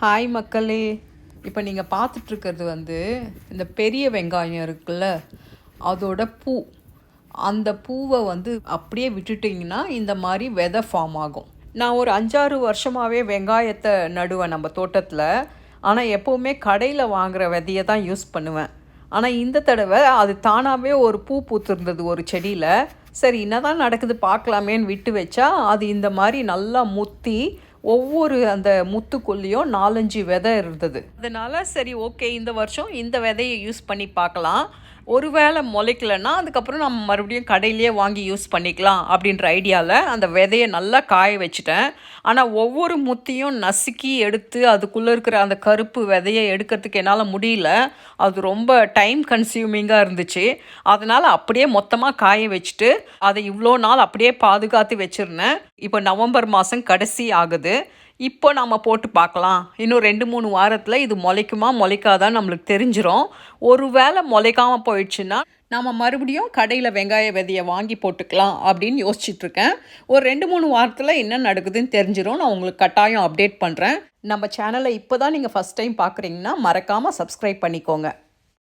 Hi மக்களே. இப்போ நீங்கள் பார்த்துட்ருக்கிறது இந்த பெரிய வெங்காயம் இருக்குல்ல, அதோட பூ. அந்த பூவை அப்படியே விட்டுட்டிங்கன்னா இந்த மாதிரி விதை ஃபார்ம் ஆகும். நான் ஒரு 5-6 வருஷமாகவே வெங்காயத்தை நடுவேன் நம்ம தோட்டத்தில். ஆனால் எப்போவுமே கடையில் வாங்குகிற விதையை தான் யூஸ் பண்ணுவேன். ஆனால் இந்த தடவை அது தானாகவே ஒரு பூ பூத்துருந்தது ஒரு செடியில். சரி, என்னதான் நடக்குது பார்க்கலாமேன்னு விட்டு வச்சா அது இந்த மாதிரி நல்லா முத்தி ஒவ்வொரு அந்த முத்துக்குள்ளேயும் 4-5 விதை இருந்தது. அதனால் சரி, ஓகே, இந்த வருஷம் இந்த விதையை யூஸ் பண்ணி பார்க்கலாம். ஒரு வேளை முளைக்கலைன்னா அதுக்கப்புறம் நம்ம மறுபடியும் கடையிலேயே வாங்கி யூஸ் பண்ணிக்கலாம் அப்படின்ற ஐடியாவில் அந்த விதையை நல்லா காய வச்சுட்டேன். ஆனால் ஒவ்வொரு முத்தியும் நசுக்கி எடுத்து அதுக்குள்ளே இருக்கிற அந்த கருப்பு விதையை எடுக்கிறதுக்கு என்னால் முடியல. அது ரொம்ப டைம் கன்சியூமிங்காக இருந்துச்சு. அதனால் அப்படியே மொத்தமாக காய வச்சுட்டு அதை இவ்வளோ நாள் அப்படியே பாதுகாத்து வச்சுருந்தேன். இப்போ நவம்பர் மாதம் கடைசி ஆகுது. இப்போ நம்ம போட்டு பார்க்கலாம். இன்னும் 2-3 வாரத்தில் இது முளைக்குமா முளைக்காதான் நம்மளுக்கு தெரிஞ்சிடும். ஒரு வேளை முளைக்காமல் போயிடுச்சுன்னா நம்ம மறுபடியும் கடையில் வெங்காய விதையை வாங்கி போட்டுக்கலாம் அப்படின்னு யோசிச்சுட்ருக்கேன். ஒரு 2-3 வாரத்தில் என்ன நடக்குதுன்னு தெரிஞ்சிடும். நான் உங்களுக்கு கட்டாயம் அப்டேட் பண்ணுறேன். நம்ம சேனலை இப்போ தான் நீங்கள் ஃபஸ்ட் டைம் பார்க்குறீங்கன்னா மறக்காமல் சப்ஸ்கிரைப் பண்ணிக்கோங்க.